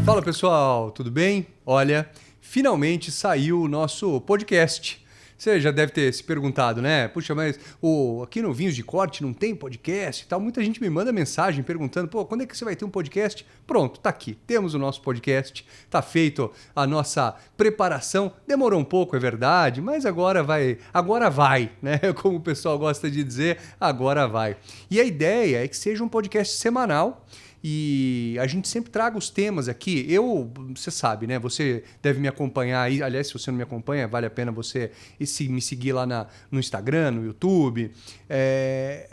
Fala pessoal, tudo bem? Olha, finalmente saiu o nosso podcast. Você já deve ter se perguntado, né? Puxa, mas aqui no Vinhos de Corte não tem podcast e tal. Muita gente me manda mensagem perguntando, pô, quando é que você vai ter um podcast? Pronto, tá aqui. Temos o nosso podcast, tá feito a nossa preparação. Demorou um pouco, é verdade, mas agora vai, né? Como o pessoal gosta de dizer, agora vai. E a ideia é que seja um podcast semanal. E a gente sempre traga os temas aqui. Você sabe, né? Você deve me acompanhar aí. Aliás, se você não me acompanha, vale a pena você me seguir lá no Instagram, no YouTube.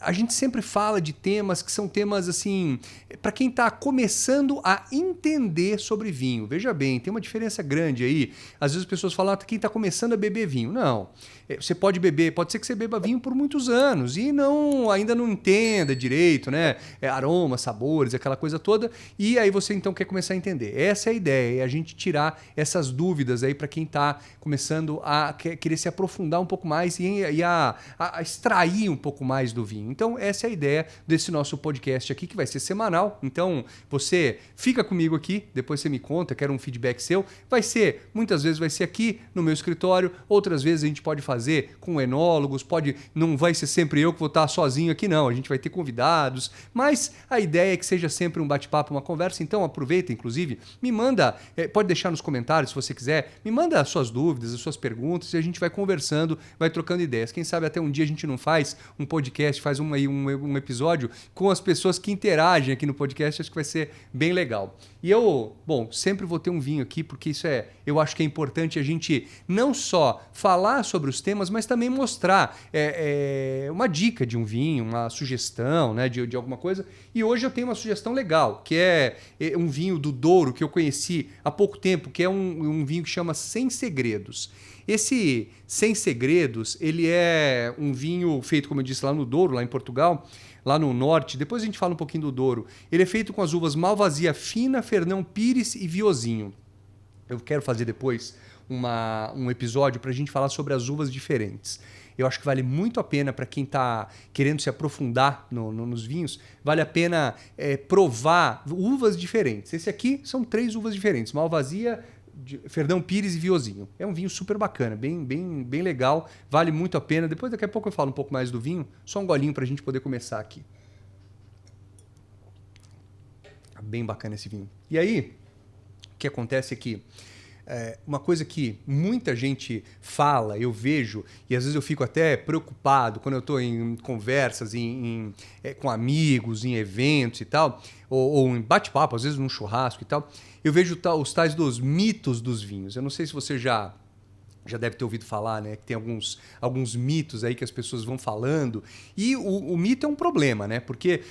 A gente sempre fala de temas que são temas, assim, para quem está começando a entender sobre vinho. Veja bem, tem uma diferença grande aí. Às vezes as pessoas falam, quem está começando a beber vinho. Não. Você pode beber, pode ser que você beba vinho por muitos anos e ainda não entenda direito, né? Aromas, sabores, aquela coisa toda. E aí você então quer começar a entender. Essa é a ideia, é a gente tirar essas dúvidas aí para quem está começando a querer se aprofundar um pouco mais e a extrair um pouco mais do vinho. Então essa é a ideia desse nosso podcast aqui, que vai ser semanal. Então você fica comigo aqui, depois você me conta, quero um feedback seu. Muitas vezes vai ser aqui no meu escritório, outras vezes a gente pode fazer com enólogos, não vai ser sempre eu que vou estar sozinho aqui, não. A gente vai ter convidados, mas a ideia é que seja sempre um bate-papo, uma conversa. Então aproveita, inclusive, me manda, pode deixar nos comentários se você quiser, me manda as suas dúvidas, as suas perguntas e a gente vai conversando, vai trocando ideias. Quem sabe até um dia a gente não faz um podcast, faz um episódio com as pessoas que interagem aqui no podcast, acho que vai ser bem legal. E sempre vou ter um vinho aqui, porque eu acho que é importante a gente não só falar sobre os temas, mas também mostrar uma dica de um vinho, uma sugestão, né, de alguma coisa. E hoje eu tenho uma sugestão legal, que é um vinho do Douro que eu conheci há pouco tempo, que é um vinho que chama Sem Segredos. Esse Sem Segredos, ele é um vinho feito, como eu disse, lá no Douro, lá em Portugal, lá no norte. Depois a gente fala um pouquinho do Douro. Ele é feito com as uvas Malvasia Fina, Fernão Pires e Viosinho. Eu quero fazer depois um episódio para a gente falar sobre as uvas diferentes. Eu acho que vale muito a pena para quem está querendo se aprofundar nos vinhos, vale a pena provar uvas diferentes. Esse aqui são 3 uvas diferentes, Malvasia, Fernão Pires e Viosinho. É um vinho super bacana, bem legal, vale muito a pena. Depois, daqui a pouco eu falo um pouco mais do vinho, só um golinho para a gente poder começar aqui. Bem bacana esse vinho. E aí, o que acontece é que uma coisa que muita gente fala, eu vejo, e às vezes eu fico até preocupado quando eu estou em conversas com amigos, em eventos e tal, ou em bate-papo, às vezes num churrasco e tal, eu vejo os tais dos mitos dos vinhos. Eu não sei se você já deve ter ouvido falar, né? Que tem alguns mitos aí que as pessoas vão falando. E o mito é um problema, né? Porque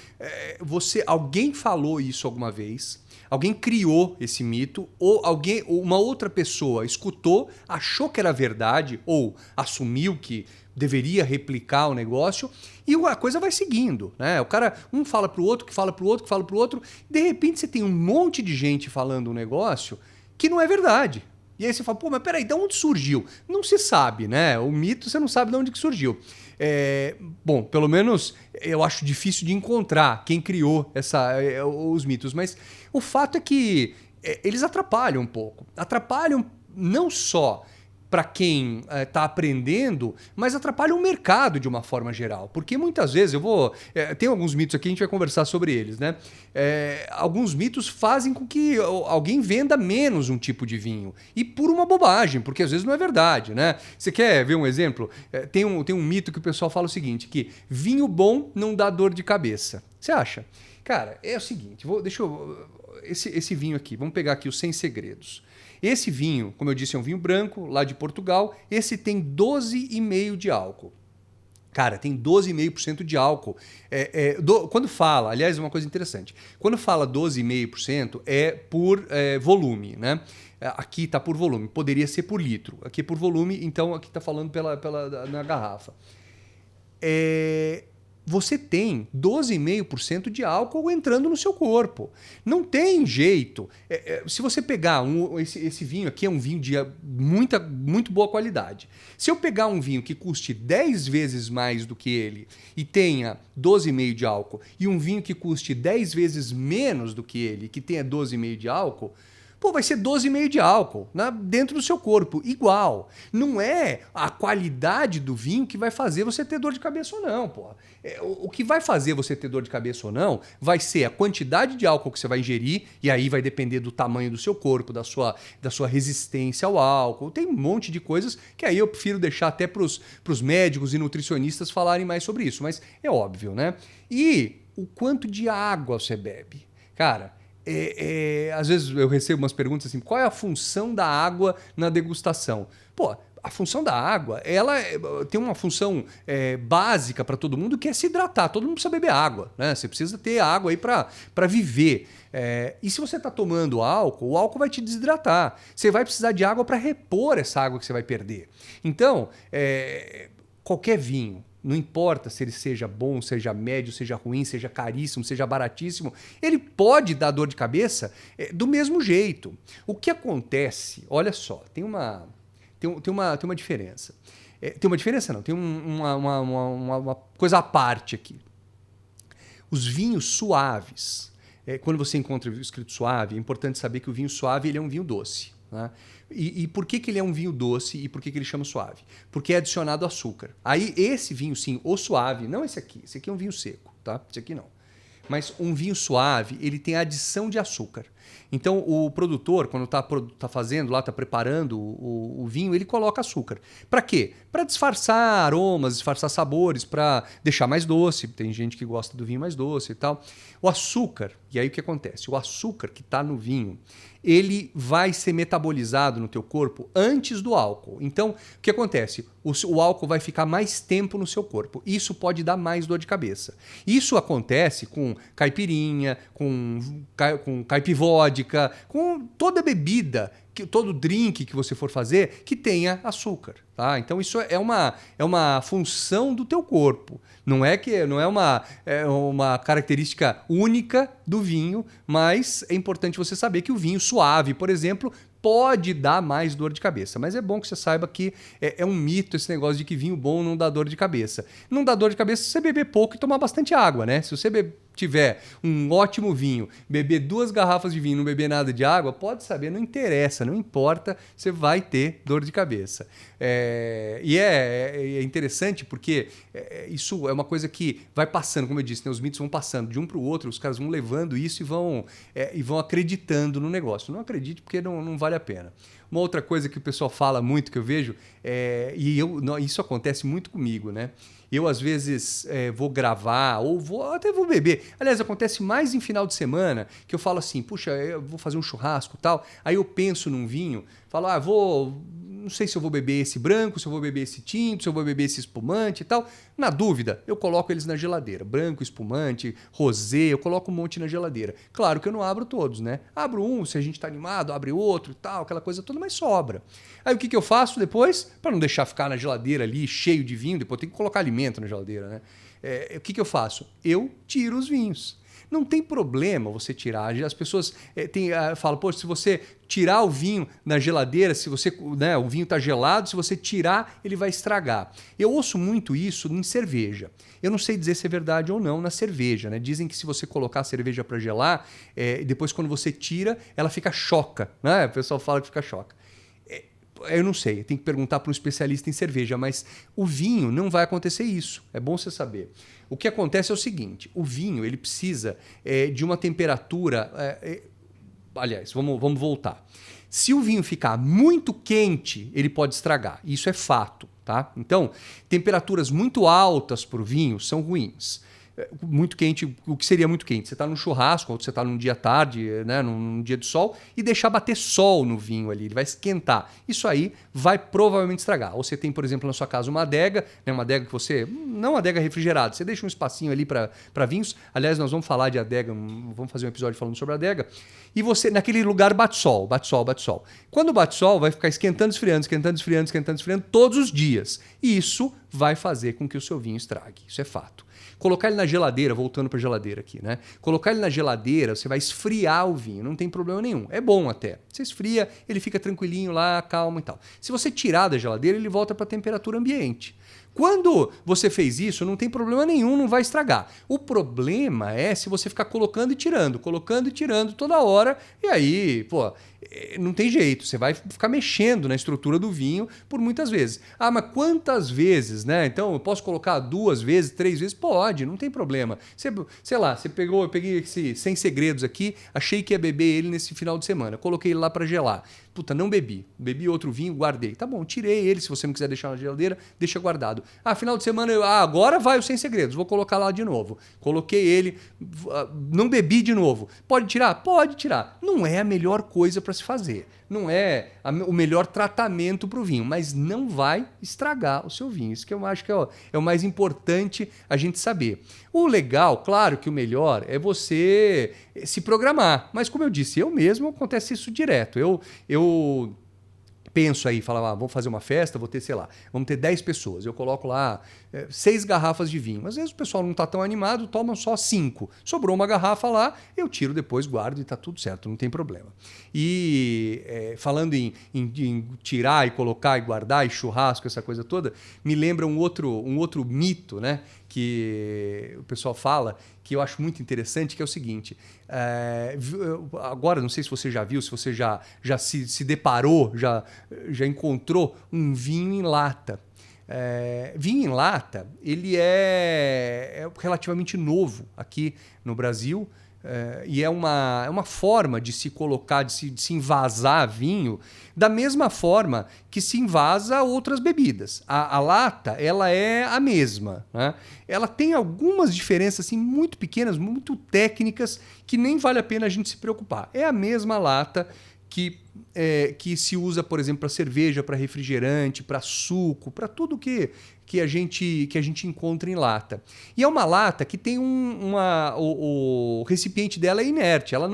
alguém falou isso alguma vez, alguém criou esse mito, ou uma outra pessoa escutou, achou que era verdade, ou assumiu que deveria replicar o negócio, e a coisa vai seguindo, né? O cara, fala pro outro, que fala pro outro, que fala pro outro, de repente você tem um monte de gente falando um negócio que não é verdade. E aí você fala, pô, mas peraí, de onde surgiu? Não se sabe, né? O mito você não sabe de onde que surgiu. Bom, pelo menos eu acho difícil de encontrar quem criou os mitos, mas o fato é que eles atrapalham um pouco. Atrapalham não só para quem está aprendendo, mas atrapalha o mercado de uma forma geral. Porque muitas vezes tem alguns mitos aqui, a gente vai conversar sobre eles, né? Alguns mitos fazem com que alguém venda menos um tipo de vinho. E por uma bobagem, porque às vezes não é verdade, né? Você quer ver um exemplo? Tem um mito que o pessoal fala o seguinte, que vinho bom não dá dor de cabeça. Você acha? Cara, é o seguinte, esse vinho aqui, vamos pegar aqui o Sem Segredos. Esse vinho, como eu disse, é um vinho branco, lá de Portugal. Esse tem 12,5% de álcool. Cara, tem 12,5% de álcool. Quando fala, aliás, é uma coisa interessante. Quando fala 12,5% é por volume, né? Aqui está por volume. Poderia ser por litro. Aqui é por volume, então aqui está falando na garrafa. você tem 12,5% de álcool entrando no seu corpo. Não tem jeito. Se você pegar esse vinho aqui, é um vinho de muito boa qualidade. Se eu pegar um vinho que custe 10 vezes mais do que ele e tenha 12,5% de álcool, e um vinho que custe 10 vezes menos do que ele, que tenha 12,5% de álcool, pô, vai ser 12,5% de álcool dentro do seu corpo, igual. Não é a qualidade do vinho que vai fazer você ter dor de cabeça ou não, pô. O que vai fazer você ter dor de cabeça ou não vai ser a quantidade de álcool que você vai ingerir, e aí vai depender do tamanho do seu corpo, da sua resistência ao álcool. Tem um monte de coisas que aí eu prefiro deixar até para os médicos e nutricionistas falarem mais sobre isso, mas é óbvio, né? E o quanto de água você bebe? Cara, às vezes eu recebo umas perguntas assim, qual é a função da água na degustação? Pô, a função da água, ela tem uma função básica para todo mundo, que é se hidratar. Todo mundo precisa beber água, né? Você precisa ter água aí para viver. E se você está tomando álcool, o álcool vai te desidratar. Você vai precisar de água para repor essa água que você vai perder. Então, qualquer vinho, não importa se ele seja bom, seja médio, seja ruim, seja caríssimo, seja baratíssimo, ele pode dar dor de cabeça do mesmo jeito. O que acontece, olha só, tem uma diferença. Tem uma diferença não, tem uma coisa à parte aqui. Os vinhos suaves, quando você encontra escrito suave, é importante saber que o vinho suave ele é um vinho doce. Né? E por que ele é um vinho doce e por que ele chama suave? Porque é adicionado açúcar. Aí esse vinho sim, o suave, não esse aqui é um vinho seco, tá? Esse aqui não. Mas um vinho suave, ele tem adição de açúcar. Então o produtor, quando tá fazendo lá, tá preparando o vinho, ele coloca açúcar. Para quê? Para disfarçar aromas, disfarçar sabores, para deixar mais doce. Tem gente que gosta do vinho mais doce e tal. O açúcar, e aí o que acontece? O açúcar que está no vinho, ele vai ser metabolizado no teu corpo antes do álcool. Então, o que acontece? O álcool vai ficar mais tempo no seu corpo. Isso pode dar mais dor de cabeça. Isso acontece com caipirinha, com caipivódica, com toda bebida, todo drink que você for fazer que tenha açúcar. Tá? Então isso é uma função do teu corpo. Não é uma característica única do vinho, mas é importante você saber que o vinho suave, por exemplo, pode dar mais dor de cabeça. Mas é bom que você saiba que é um mito esse negócio de que vinho bom não dá dor de cabeça. Não dá dor de cabeça se você beber pouco e tomar bastante água, né? Se você tiver um ótimo vinho, beber 2 garrafas de vinho e não beber nada de água, pode saber, não interessa, não importa, você vai ter dor de cabeça. E é interessante porque isso é uma coisa que vai passando, como eu disse, né? Os mitos vão passando de um para o outro, os caras vão levando isso e vão acreditando no negócio. Não acredite porque não vale a pena. Uma outra coisa que o pessoal fala muito, que eu vejo, isso acontece muito comigo, né? Eu, às vezes, vou gravar ou até vou beber. Aliás, acontece mais em final de semana, que eu falo assim, puxa, eu vou fazer um churrasco e tal. Aí eu penso num vinho, falo, não sei se eu vou beber esse branco, se eu vou beber esse tinto, se eu vou beber esse espumante e tal. Na dúvida, eu coloco eles na geladeira. Branco, espumante, rosé, eu coloco um monte na geladeira. Claro que eu não abro todos, né? Abro um, se a gente tá animado, abre outro e tal, aquela coisa toda, mas sobra. Aí o que eu faço depois? Para não deixar ficar na geladeira ali, cheio de vinho, depois eu tenho que colocar alimento na geladeira, né? O que eu faço? Eu tiro os vinhos. Não tem problema você tirar. As pessoas falam, poxa, se você tirar o vinho na geladeira, se você, né, o vinho está gelado, se você tirar, ele vai estragar. Eu ouço muito isso em cerveja. Eu não sei dizer se é verdade ou não na cerveja. Né? Dizem que se você colocar a cerveja para gelar, depois quando você tira, ela fica choca. Né? O pessoal fala que fica choca. Eu não sei, tem que perguntar para um especialista em cerveja, mas o vinho não vai acontecer isso. É bom você saber. O que acontece é o seguinte, o vinho ele precisa de uma temperatura... aliás, vamos voltar. Se o vinho ficar muito quente, ele pode estragar. Isso é fato. Tá? Então, temperaturas muito altas para o vinho são ruins. Muito quente, o que seria muito quente? Você está num churrasco, ou você está num dia tarde, né, num dia de sol, e deixar bater sol no vinho ali, ele vai esquentar. Isso aí vai provavelmente estragar. Ou você tem, por exemplo, na sua casa uma adega, né, uma adega que você... Não uma adega refrigerada, você deixa um espacinho ali para vinhos. Aliás, nós vamos falar de adega, vamos fazer um episódio falando sobre adega. E você, naquele lugar, bate sol, bate sol, bate sol. Quando bate sol, vai ficar esquentando, esfriando, esquentando, esfriando, esquentando, esfriando todos os dias. E isso vai fazer com que o seu vinho estrague. Isso é fato. Colocar ele na geladeira, voltando para a geladeira aqui, né? Colocar ele na geladeira, você vai esfriar o vinho, não tem problema nenhum. É bom até. Você esfria, ele fica tranquilinho lá, calmo e tal. Se você tirar da geladeira, ele volta para a temperatura ambiente. Quando você fez isso, não tem problema nenhum, não vai estragar. O problema é se você ficar colocando e tirando toda hora, e aí, pô, não tem jeito, você vai ficar mexendo na estrutura do vinho por muitas vezes. Ah, mas quantas vezes, né? Então, eu posso colocar 2 vezes, 3 vezes? Pode, não tem problema. Você, sei lá, eu peguei esse 100 segredos aqui, achei que ia beber ele nesse final de semana, coloquei ele lá para gelar. Puta, não bebi. Bebi outro vinho, guardei. Tá bom, tirei ele, se você não quiser deixar na geladeira, deixa guardado. Ah, final de semana, agora vai o 100 segredos, vou colocar lá de novo. Coloquei ele, não bebi de novo. Pode tirar? Pode tirar. Não é a melhor coisa para se fazer. Não é o melhor tratamento para o vinho, mas não vai estragar o seu vinho. Isso que eu acho que é o mais importante a gente saber. O legal, claro que o melhor é você se programar. Mas como eu disse, eu mesmo acontece isso direto. Eu penso aí, falo, vou fazer uma festa, vou ter, sei lá, vamos ter 10 pessoas. Eu coloco lá 6 garrafas de vinho. Às vezes o pessoal não está tão animado, toma só 5. Sobrou uma garrafa lá, eu tiro depois, guardo e está tudo certo, não tem problema. E falando em tirar e colocar e guardar e churrasco, essa coisa toda, me lembra um outro mito, né? Que o pessoal fala, que eu acho muito interessante, que é o seguinte, agora não sei se você já viu, se você já se deparou, já encontrou um vinho em lata. Vinho em lata, ele é relativamente novo aqui no Brasil, e é uma forma de se colocar, de se envasar vinho, da mesma forma que se invasa outras bebidas. A lata, ela é a mesma, né? Ela tem algumas diferenças assim, muito pequenas, muito técnicas, que nem vale a pena a gente se preocupar. É a mesma lata que se usa, por exemplo, para cerveja, para refrigerante, para suco, para tudo que a gente encontra em lata. E é uma lata que tem o recipiente dela é inerte, ela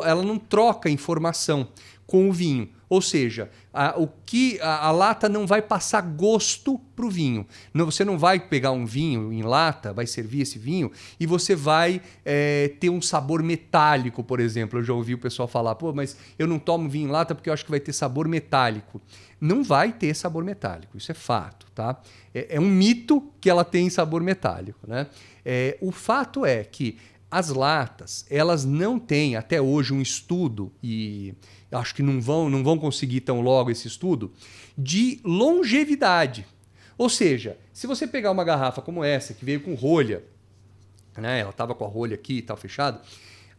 ela não troca informação com o vinho. Ou seja, a lata não vai passar gosto para o vinho. Você não vai pegar um vinho em lata, vai servir esse vinho e você vai ter um sabor metálico, por exemplo. Eu já ouvi o pessoal falar, pô, mas eu não tomo vinho em lata porque eu acho que vai ter sabor metálico. Não vai ter sabor metálico, isso é fato, tá? É um mito que ela tem sabor metálico, né? O fato é que as latas, elas não têm até hoje um estudo, e acho que não vão conseguir tão logo esse estudo, de longevidade. Ou seja, se você pegar uma garrafa como essa, que veio com rolha, né, ela estava com a rolha aqui e tal, fechado,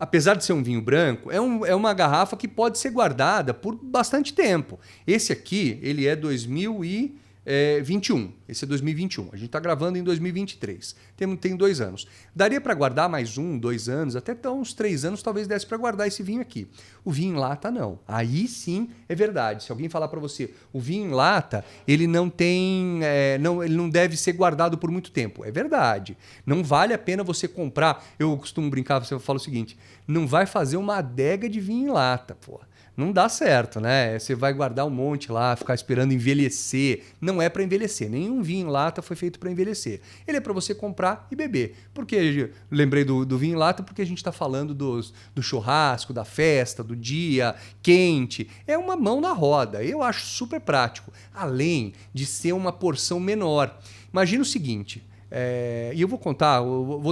apesar de ser um vinho branco, é uma garrafa que pode ser guardada por bastante tempo. Esse aqui, ele é 2021. Esse é 2021. A gente está gravando em 2023. Tem 2 anos. Daria para guardar mais 1, 2 anos, até uns 3 anos talvez desse para guardar esse vinho aqui. O vinho em lata não. Aí sim é verdade. Se alguém falar para você, o vinho em lata, ele não tem, ele não deve ser guardado por muito tempo. É verdade. Não vale a pena você comprar. Eu costumo brincar, você fala o seguinte, não vai fazer uma adega de vinho em lata, pô. Não dá certo, né? Você vai guardar um monte lá, ficar esperando envelhecer. Não é para envelhecer. Nenhum vinho em lata foi feito para envelhecer. Ele é para você comprar e beber. Porque lembrei do vinho em lata porque a gente está falando do churrasco, da festa, do dia quente. É uma mão na roda. Eu acho super prático. Além de ser uma porção menor. Imagina o seguinte. E eu vou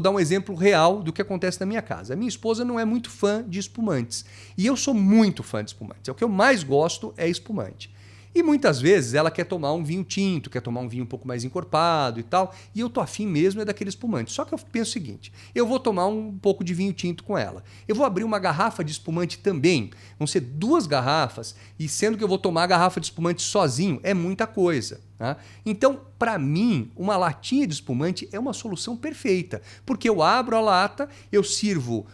dar um exemplo real do que acontece na minha casa. A minha esposa não é muito fã de espumantes. E eu sou muito fã de espumantes. O que eu mais gosto é espumante. E muitas vezes ela quer tomar um vinho tinto, quer tomar um vinho um pouco mais encorpado e tal. E eu tô afim mesmo daquele espumante. Só que eu penso o seguinte, eu vou tomar um pouco de vinho tinto com ela. Eu vou abrir uma garrafa de espumante também. Vão ser 2 garrafas. E sendo que eu vou tomar a garrafa de espumante sozinho, é muita coisa. Tá? Então, para mim, uma latinha de espumante é uma solução perfeita. Porque eu abro a lata, eu sirvo...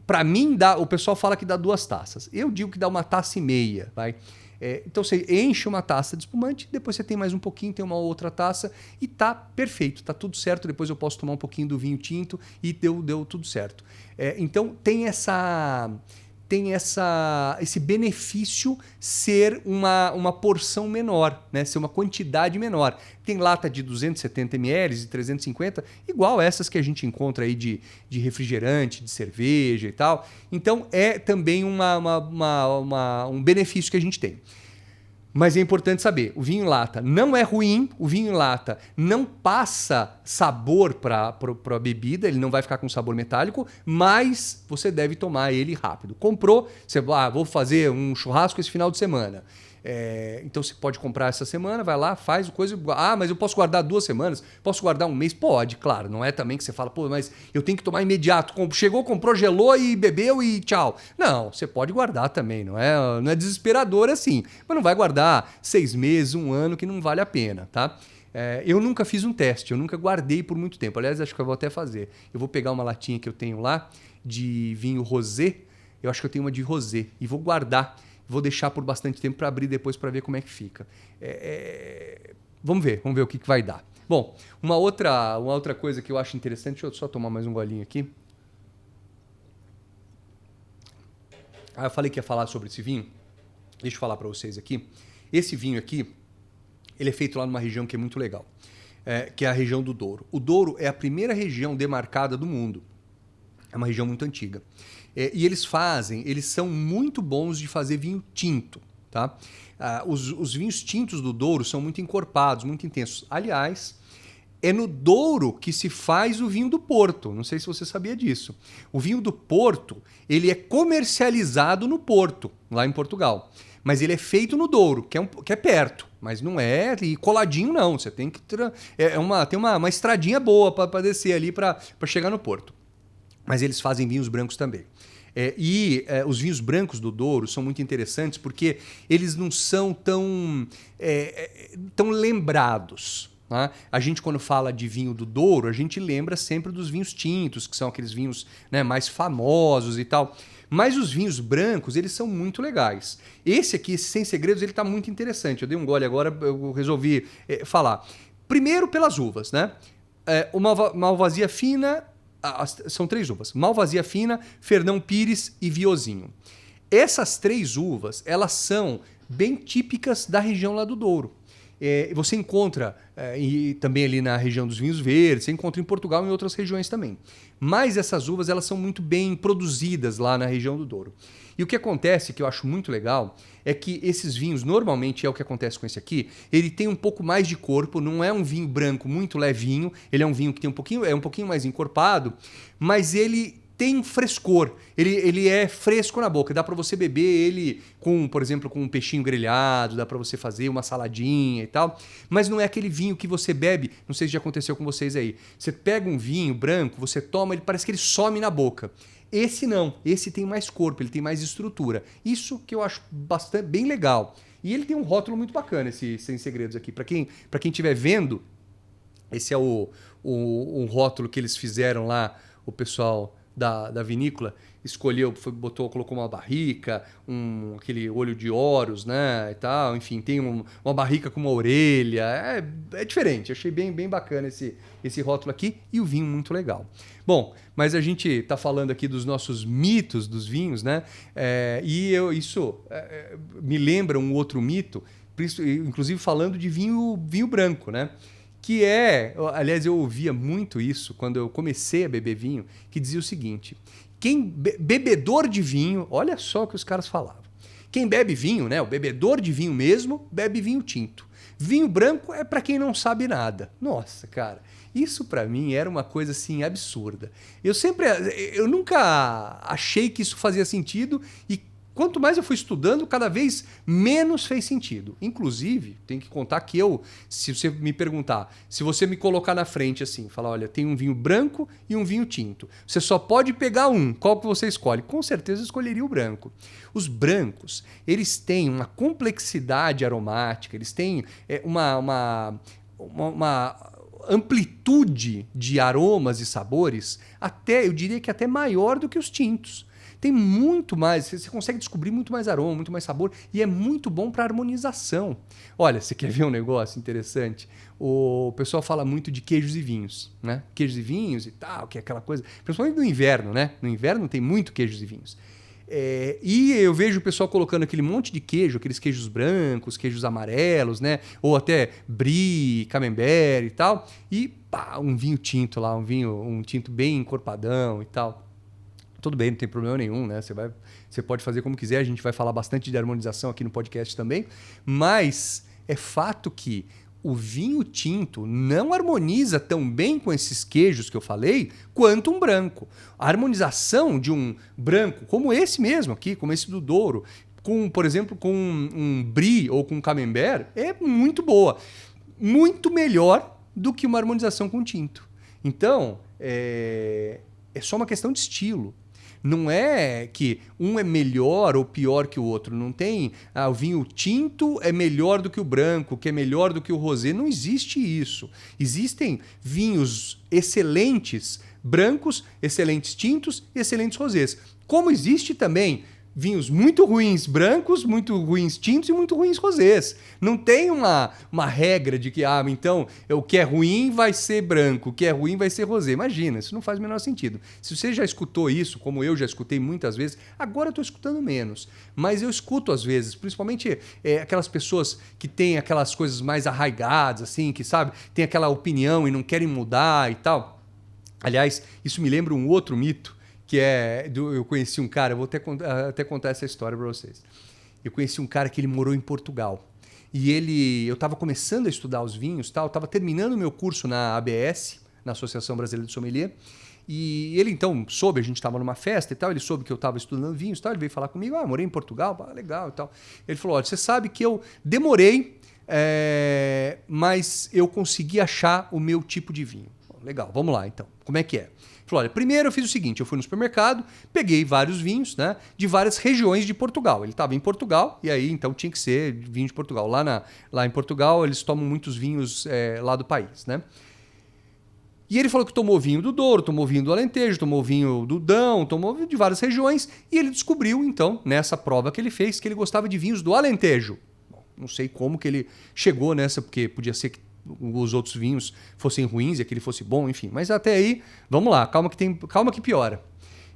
Para mim, o pessoal fala que dá 2 taças. Eu digo que dá 1,5 taças, vai... Então você enche uma taça de espumante, depois você tem mais um pouquinho, tem uma outra taça e tá perfeito, tá tudo certo. Depois eu posso tomar um pouquinho do vinho tinto e deu tudo certo. Então tem tem esse benefício ser uma porção menor, né? Ser uma quantidade menor. Tem lata de 270 ml e 350, igual essas que a gente encontra aí de refrigerante, de cerveja e tal. Então é também um benefício que a gente tem. Mas é importante saber, o vinho em lata não é ruim, o vinho em lata não passa sabor para a bebida, ele não vai ficar com sabor metálico, mas você deve tomar ele rápido. Comprou, você vou fazer um churrasco esse final de semana. Então você pode comprar essa semana, vai lá, faz coisa. Mas eu posso guardar 2 semanas? Posso guardar um mês? Pode, claro. Não é também que você fala, pô, mas eu tenho que tomar imediato. Chegou, comprou, gelou e bebeu e tchau. Não, você pode guardar também. Não é desesperador assim. Mas não vai guardar 6 meses, 1 ano, que não vale a pena, tá? Eu nunca fiz um teste, eu nunca guardei por muito tempo. Aliás, acho que eu vou até fazer. Eu vou pegar uma latinha que eu tenho lá de vinho rosé. Eu acho que eu tenho uma de rosé e vou guardar. Vou deixar por bastante tempo para abrir depois para ver como é que fica. Vamos ver o que vai dar. Bom, uma outra coisa que eu acho interessante, deixa eu só tomar mais um golinho aqui. Eu falei que ia falar sobre esse vinho. Deixa eu falar para vocês aqui. Esse vinho aqui, ele é feito lá numa região que é muito legal, que é a região do Douro. O Douro é a primeira região demarcada do mundo. É uma região muito antiga. E eles são muito bons de fazer vinho tinto, tá? Os vinhos tintos do Douro são muito encorpados, muito intensos. Aliás, é no Douro que se faz o vinho do Porto. Não sei se você sabia disso. O vinho do Porto, ele é comercializado no Porto, lá em Portugal. Mas ele é feito no Douro, que é perto. Mas não é coladinho, não. Você tem que... tem uma estradinha boa para descer ali para chegar no Porto. Mas eles fazem vinhos brancos também. Os vinhos brancos do Douro são muito interessantes porque eles não são tão lembrados. Tá? A gente, quando fala de vinho do Douro, a gente lembra sempre dos vinhos tintos, que são aqueles vinhos, né, mais famosos e tal. Mas os vinhos brancos, eles são muito legais. Esse aqui, Sem Segredos, ele está muito interessante. Eu dei um gole agora, eu resolvi falar. Primeiro pelas uvas, né? Uma Malvasia fina... São 3 uvas. Malvasia fina, Fernão Pires e Viozinho. Essas 3 uvas, elas são bem típicas da região lá do Douro. Você encontra também ali na região dos vinhos verdes, você encontra em Portugal e em outras regiões também. Mas essas uvas, elas são muito bem produzidas lá na região do Douro. E o que acontece, que eu acho muito legal, é que esses vinhos, normalmente é o que acontece com esse aqui, ele tem um pouco mais de corpo, não é um vinho branco muito levinho, ele é um vinho que tem um pouquinho mais encorpado, mas ele tem frescor, ele é fresco na boca, dá para você beber ele por exemplo, com um peixinho grelhado, dá para você fazer uma saladinha e tal, mas não é aquele vinho que você bebe, não sei se já aconteceu com vocês aí, você pega um vinho branco, você toma, ele parece que ele some na boca. Esse não, esse tem mais corpo, ele tem mais estrutura. Isso que eu acho bem legal. E ele tem um rótulo muito bacana, esse Sem Segredos aqui. Para quem estiver vendo, esse é um rótulo que eles fizeram lá, o pessoal da vinícola escolheu, colocou uma barrica, aquele olho de Horus, né, e tal, enfim, tem uma barrica com uma orelha, é diferente, achei bem bacana esse rótulo aqui e o vinho muito legal. Bom, mas a gente está falando aqui dos nossos mitos dos vinhos, né, isso me lembra um outro mito, inclusive falando de vinho branco, né, aliás, eu ouvia muito isso quando eu comecei a beber vinho, que dizia o seguinte: bebedor de vinho, olha só o que os caras falavam. Quem bebe vinho, né, o bebedor de vinho mesmo, bebe vinho tinto. Vinho branco é para quem não sabe nada. Nossa, cara, isso para mim era uma coisa assim absurda. Eu nunca achei que isso fazia sentido e quanto mais eu fui estudando, cada vez menos fez sentido. Inclusive, tem que contar que se você me perguntar, se você me colocar na frente assim, falar, olha, tem um vinho branco e um vinho tinto. Você só pode pegar um. Qual que você escolhe? Com certeza eu escolheria o branco. Os brancos, eles têm uma complexidade aromática, eles têm uma amplitude de aromas e sabores, eu diria que até maior do que os tintos. Tem muito mais, você consegue descobrir muito mais aroma, muito mais sabor e é muito bom para harmonização. Olha, você quer ver um negócio interessante? O pessoal fala muito de queijos e vinhos, né? Queijos e vinhos e tal, que é aquela coisa, principalmente no inverno, né? No inverno tem muito queijos e vinhos. E eu vejo o pessoal colocando aquele monte de queijo, aqueles queijos brancos, queijos amarelos, né? Ou até brie, camembert e tal. E pá, um vinho tinto lá, um tinto bem encorpadão e tal. Tudo bem, não tem problema nenhum, né? Você pode fazer como quiser, a gente vai falar bastante de harmonização aqui no podcast também. Mas é fato que o vinho tinto não harmoniza tão bem com esses queijos que eu falei quanto um branco. A harmonização de um branco, como esse mesmo aqui, como esse do Douro, por exemplo, com um brie ou com um camembert, é muito boa. Muito melhor do que uma harmonização com tinto. Então, é só uma questão de estilo. Não é que um é melhor ou pior que o outro. Não tem o vinho tinto é melhor do que o branco, que é melhor do que o rosé. Não existe isso. Existem vinhos excelentes brancos, excelentes tintos e excelentes rosés. Como existe também vinhos muito ruins brancos, muito ruins tintos e muito ruins rosés. Não tem uma regra de que, então, o que é ruim vai ser branco, o que é ruim vai ser rosé. Imagina, isso não faz o menor sentido. Se você já escutou isso, como eu já escutei muitas vezes, agora eu estou escutando menos. Mas eu escuto às vezes, principalmente aquelas pessoas que têm aquelas coisas mais arraigadas, assim, que, sabe, tem aquela opinião e não querem mudar e tal. Aliás, isso me lembra um outro mito, que eu conheci um cara, eu vou até contar essa história para vocês. Eu conheci um cara que ele morou em Portugal. E eu estava começando a estudar os vinhos, estava terminando o meu curso na ABS, na Associação Brasileira de Sommelier. E ele então soube, a gente estava numa festa e tal, ele soube que eu estava estudando vinhos e tal, ele veio falar comigo, morei em Portugal, legal e tal. Ele falou, olha, você sabe que eu demorei, mas eu consegui achar o meu tipo de vinho. Bom, legal, vamos lá então, como é que é? Falou, olha, primeiro eu fiz o seguinte, eu fui no supermercado, peguei vários vinhos, né, de várias regiões de Portugal. Ele estava em Portugal e aí então tinha que ser vinho de Portugal. Lá em Portugal eles tomam muitos vinhos lá do país, né? E ele falou que tomou vinho do Douro, tomou vinho do Alentejo, tomou vinho do Dão, tomou de várias regiões e ele descobriu então, nessa prova que ele fez, que ele gostava de vinhos do Alentejo. Bom, não sei como que ele chegou nessa, porque podia ser que os outros vinhos fossem ruins e aquele fosse bom, enfim. Mas até aí, vamos lá, calma que piora.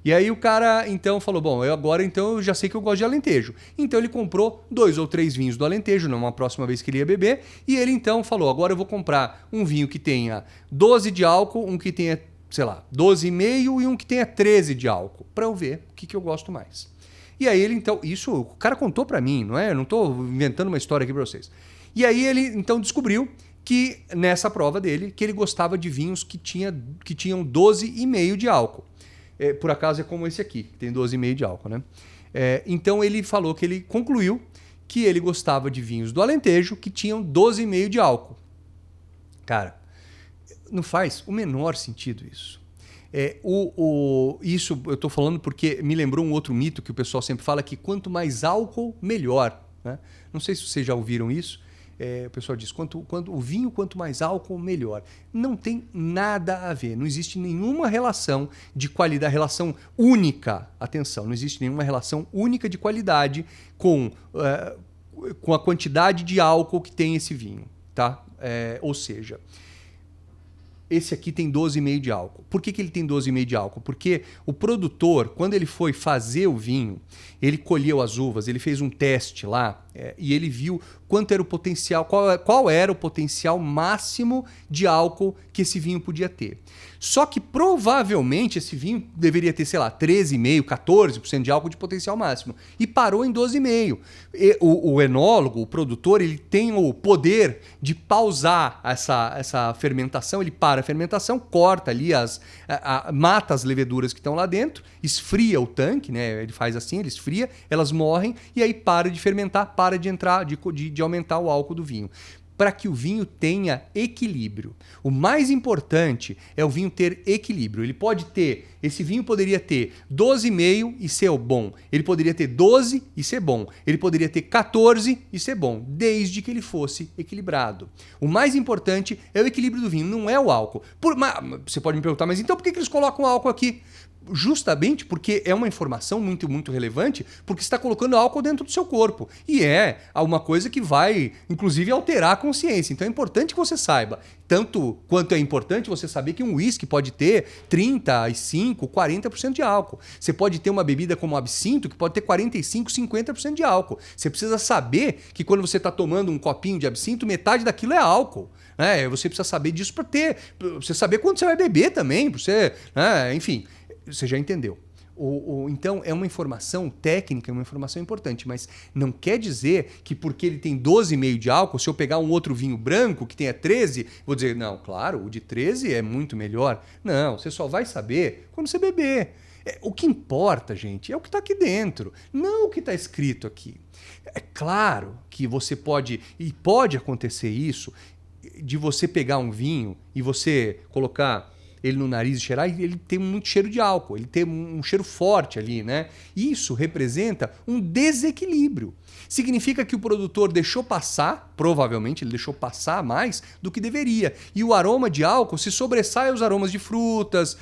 E aí o cara então falou, bom, eu já sei que eu gosto de Alentejo. Então ele comprou 2 ou 3 vinhos do Alentejo, numa próxima vez que ele ia beber, e ele então falou, agora eu vou comprar um vinho que tenha 12 de álcool, um que tenha, sei lá, 12,5 e um que tenha 13 de álcool, para eu ver o que eu gosto mais. E aí ele então, isso o cara contou para mim, não é? Eu não estou inventando uma história aqui para vocês. E aí ele então descobriu que nessa prova dele, que ele gostava de vinhos que tinham 12,5 de álcool. Por acaso é como esse aqui, que tem 12,5 de álcool, né? Então ele falou que ele concluiu que ele gostava de vinhos do Alentejo que tinham 12,5 de álcool. Cara, não faz o menor sentido isso. Isso eu estou falando porque me lembrou um outro mito que o pessoal sempre fala, que quanto mais álcool, melhor, né? Não sei se vocês já ouviram isso. O pessoal diz, o vinho, quanto mais álcool, melhor. Não tem nada a ver. Não existe nenhuma relação de qualidade, relação única. Atenção, não existe nenhuma relação única de qualidade com a quantidade de álcool que tem esse vinho. Tá? Ou seja, esse aqui tem 12,5 de álcool. Por que ele tem 12,5 de álcool? Porque o produtor, quando ele foi fazer o vinho, ele colheu as uvas, ele fez um teste lá e ele viu quanto era o potencial, qual era o potencial máximo de álcool que esse vinho podia ter. Só que provavelmente esse vinho deveria ter, sei lá, 13,5%, 14% de álcool de potencial máximo. E parou em 12,5%. O enólogo, o produtor, ele tem o poder de pausar essa fermentação, ele para a fermentação, corta ali, mata as leveduras que estão lá dentro, esfria o tanque, né? Ele faz assim, ele esfria, elas morrem e aí para de fermentar, para de entrar, de aumentar o álcool do vinho. Para que o vinho tenha equilíbrio. O mais importante é o vinho ter equilíbrio. Esse vinho poderia ter 12,5 e ser bom. Ele poderia ter 12 e ser bom. Ele poderia ter 14 e ser bom, desde que ele fosse equilibrado. O mais importante é o equilíbrio do vinho, não é o álcool. Você pode me perguntar, mas então por que eles colocam álcool aqui? justamente porque é uma informação muito, muito relevante, porque está colocando álcool dentro do seu corpo. E é uma coisa que vai, inclusive, alterar a consciência. Então é importante que você saiba. Tanto quanto é importante você saber que um uísque pode ter 35%, 40% de álcool. Você pode ter uma bebida como absinto que pode ter 45%, 50% de álcool. Você precisa saber que quando você está tomando um copinho de absinto, metade daquilo é álcool. Você precisa saber disso para você saber quando você vai beber também, para você, enfim, você já entendeu. Então, é uma informação técnica, é uma informação importante, mas não quer dizer que porque ele tem 12,5 de álcool, se eu pegar um outro vinho branco que tenha 13, vou dizer, não, claro, o de 13 é muito melhor. Não, você só vai saber quando você beber. O que importa, gente, é o que está aqui dentro, não o que está escrito aqui. É claro que você pode acontecer isso, de você pegar um vinho e você colocar ele no nariz e cheirar, ele tem muito cheiro de álcool, ele tem um cheiro forte ali, né? Isso representa um desequilíbrio. Significa que o produtor deixou passar, provavelmente ele deixou passar mais do que deveria. E o aroma de álcool se sobressai aos aromas de frutas,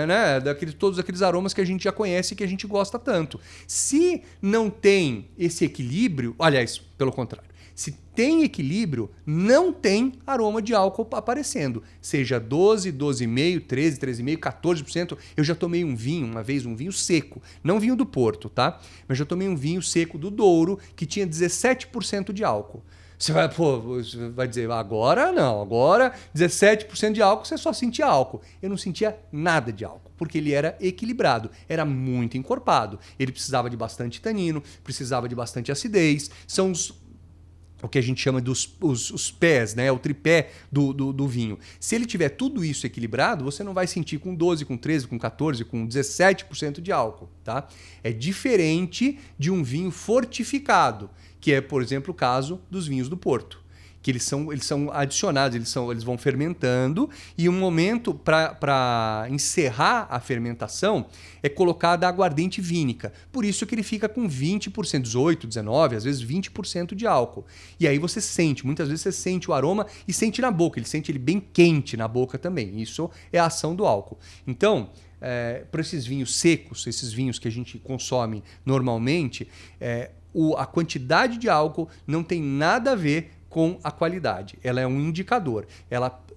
né? Todos aqueles aromas que a gente já conhece e que a gente gosta tanto. Se não tem esse equilíbrio, aliás, pelo contrário, se tem equilíbrio, não tem aroma de álcool aparecendo. Seja 12, 12,5, 13, 13,5, 14%. Eu já tomei um vinho seco. Não vinho do Porto, tá? Mas já tomei um vinho seco do Douro que tinha 17% de álcool. Você vai dizer, agora não, agora 17% de álcool, você só sentia álcool. Eu não sentia nada de álcool, porque ele era equilibrado, era muito encorpado. Ele precisava de bastante tanino, precisava de bastante acidez, são o que a gente chama dos os pés, né? O tripé do vinho. Se ele tiver tudo isso equilibrado, você não vai sentir com 12, com 13, com 14, com 17% de álcool, tá? É diferente de um vinho fortificado, que é, por exemplo, o caso dos vinhos do Porto. Que eles são adicionados, eles vão fermentando e um momento para encerrar a fermentação é colocada a aguardente vínica. Por isso que ele fica com 20%, 18%, 19%, às vezes 20% de álcool. E aí você sente, muitas vezes você sente o aroma e sente na boca, ele bem quente na boca também. Isso é a ação do álcool. Então, para esses vinhos secos, esses vinhos que a gente consome normalmente, a quantidade de álcool não tem nada a ver com a qualidade. Ela é um indicador.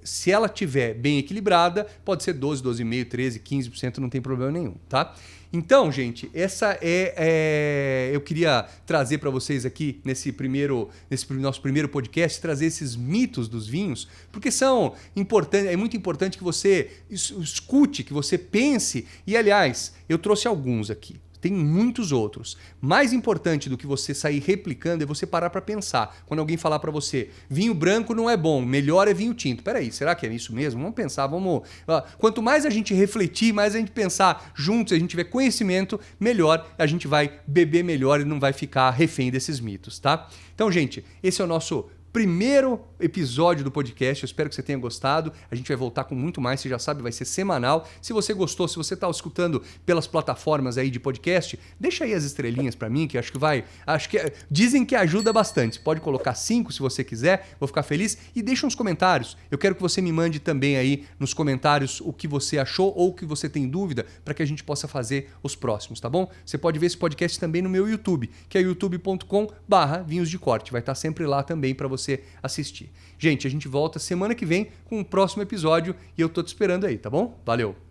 Se ela estiver bem equilibrada, pode ser 12, 12,5, 13, 15%, não tem problema nenhum, tá? Então, gente, essa eu queria trazer para vocês aqui nesse nosso primeiro podcast, trazer esses mitos dos vinhos, porque é muito importante que você escute, que você pense, e aliás, eu trouxe alguns aqui. Tem muitos outros. Mais importante do que você sair replicando é você parar para pensar. Quando alguém falar para você, vinho branco não é bom, melhor é vinho tinto. Peraí, será que é isso mesmo? Vamos pensar, Quanto mais a gente refletir, mais a gente pensar juntos, a gente tiver conhecimento, melhor a gente vai beber melhor e não vai ficar refém desses mitos, tá? Então, gente, esse é o nosso primeiro episódio do podcast, eu espero que você tenha gostado. A gente vai voltar com muito mais, você já sabe, vai ser semanal. Se você gostou, se você está escutando pelas plataformas aí de podcast, deixa aí as estrelinhas para mim, que dizem que ajuda bastante. Você pode colocar 5 se você quiser, vou ficar feliz. E deixa uns comentários. Eu quero que você me mande também aí nos comentários o que você achou ou o que você tem dúvida para que a gente possa fazer os próximos, tá bom? Você pode ver esse podcast também no meu YouTube, que é youtube.com/vinhos de corte. Vai estar sempre lá também para você assistir. Gente, a gente volta semana que vem com o próximo episódio e eu tô te esperando aí, tá bom? Valeu!